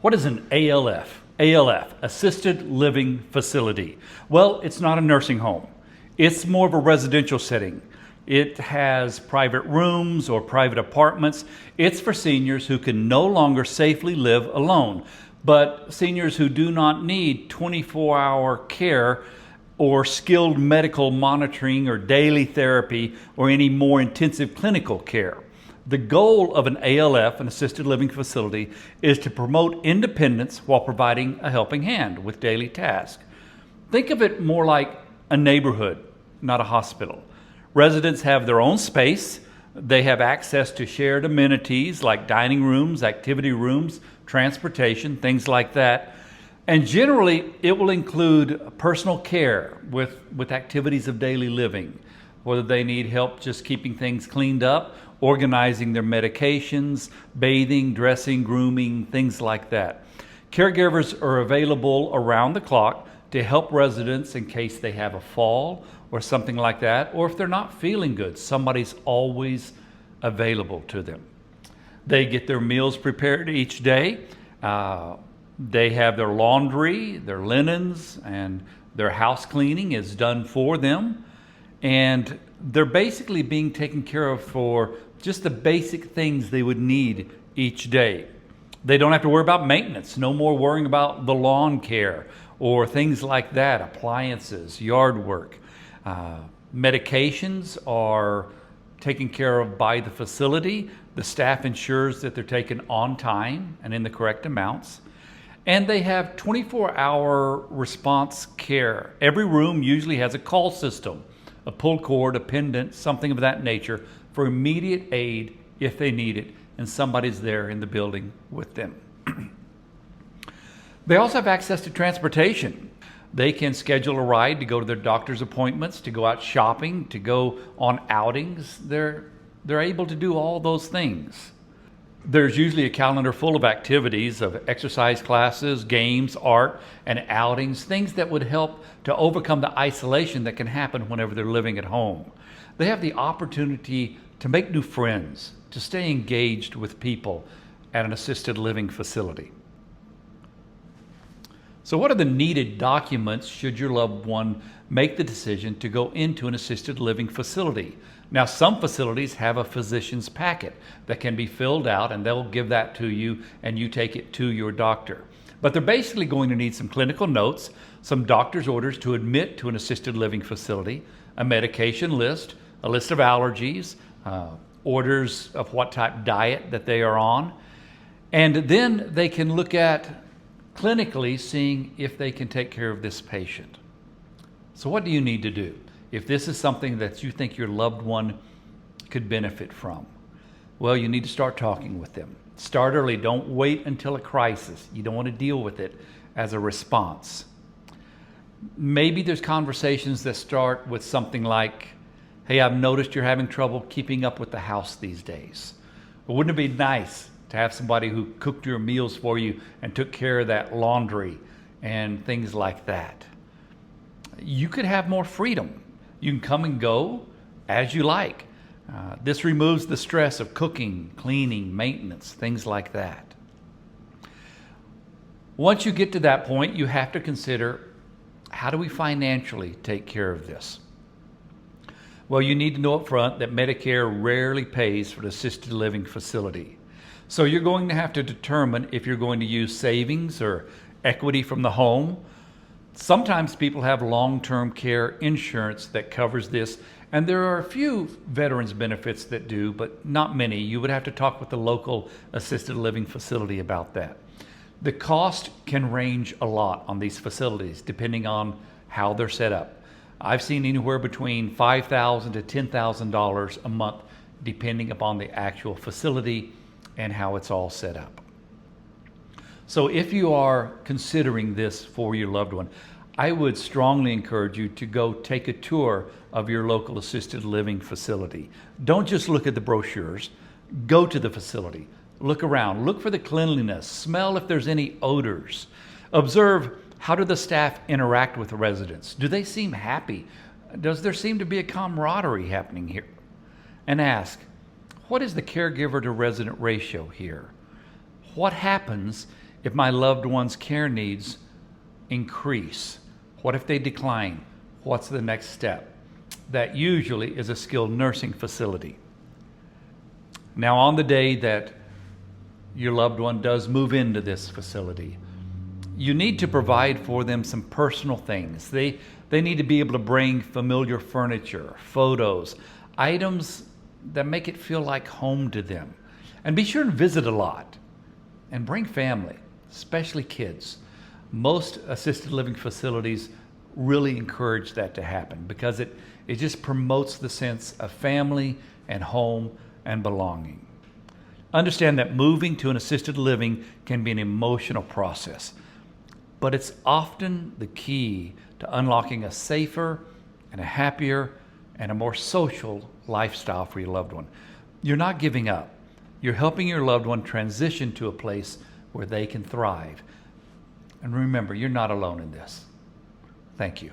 What is an ALF? ALF, Assisted Living Facility. Well, it's not a nursing home. It's more of a residential setting. It has private rooms or private apartments. It's for seniors who can no longer safely live alone, but seniors who do not need 24-hour care or skilled medical monitoring or daily therapy or any more intensive clinical care. The goal of an ALF, an assisted living facility, is to promote independence while providing a helping hand with daily tasks. Think of it more like a neighborhood, not a hospital. Residents have their own space. They have access to shared amenities like dining rooms, activity rooms, transportation, things like that. And generally, it will include personal care with activities of daily living, whether they need help just keeping things cleaned up, organizing their medications, bathing, dressing, grooming, things like that. Caregivers are available around the clock to help residents in case they have a fall or something like that, or if they're not feeling good, somebody's always available to them. They get their meals prepared each day. They have their laundry, their linens, and their house cleaning is done for them. And they're basically being taken care of for just the basic things they would need each day. They don't have to worry about maintenance, no more worrying about the lawn care or things like that, appliances, yard work. Medications are taken care of by the facility. The staff ensures that they're taken on time and in the correct amounts. And they have 24-hour response care. Every room usually has a call system, a pull cord, a pendant, something of that nature for immediate aid if they need it, and somebody's there in the building with them. They also have access to transportation. They can schedule a ride to go to their doctor's appointments, to go out shopping, to go on outings. They're able to do all those things. There's usually a calendar full of activities, of exercise classes, games, art, and outings, things that would help to overcome the isolation that can happen whenever they're living at home. They have the opportunity to make new friends, to stay engaged with people at an assisted living facility. So what are the needed documents should your loved one make the decision to go into an assisted living facility? Now, some facilities have a physician's packet that can be filled out, and they'll give that to you and you take it to your doctor. But they're basically going to need some clinical notes, some doctor's orders to admit to an assisted living facility, a medication list, a list of allergies, orders of what type diet that they are on. And then they can look at clinically seeing if they can take care of this patient. So what do you need to do if this is something that you think your loved one could benefit from? Well, you need to start talking with them. Start early. Don't wait until a crisis. You don't want to deal with it as a response. Maybe there's conversations that start with something like, hey, I've noticed you're having trouble keeping up with the house these days. But wouldn't it be nice to have somebody who cooked your meals for you and took care of that laundry and things like that? You could have more freedom. You can come and go as you like. This removes the stress of cooking, cleaning, maintenance, things like that. Once you get to that point, you have to consider, how do we financially take care of this? Well, you need to know up front that Medicare rarely pays for an assisted living facility. So you're going to have to determine if you're going to use savings or equity from the home. Sometimes people have long-term care insurance that covers this, and there are a few veterans benefits that do, but not many. You would have to talk with the local assisted living facility about that. The cost can range a lot on these facilities depending on how they're set up. I've seen anywhere between $5,000 to $10,000 a month depending upon the actual facility and how it's all set up. So if you are considering this for your loved one, I would strongly encourage you to go take a tour of your local assisted living facility. Don't just look at the brochures. Go to the facility. Look around. Look for the cleanliness. Smell if there's any odors. Observe, how do the staff interact with the residents? Do they seem happy? Does there seem to be a camaraderie happening here? And ask, what is the caregiver to resident ratio here? What happens If my loved one's care needs increase, what if they decline? What's the next step? That usually is a skilled nursing facility. Now, on the day that your loved one does move into this facility, you need to provide for them some personal things. They need to be able to bring familiar furniture, photos, items that make it feel like home to them. And be sure to visit a lot and bring family, especially kids. Most assisted living facilities really encourage that to happen because it just promotes the sense of family and home and belonging. Understand that moving to an assisted living can be an emotional process, but it's often the key to unlocking a safer and a happier and a more social lifestyle for your loved one. You're not giving up. You're helping your loved one transition to a place where they can thrive. And remember, you're not alone in this. Thank you.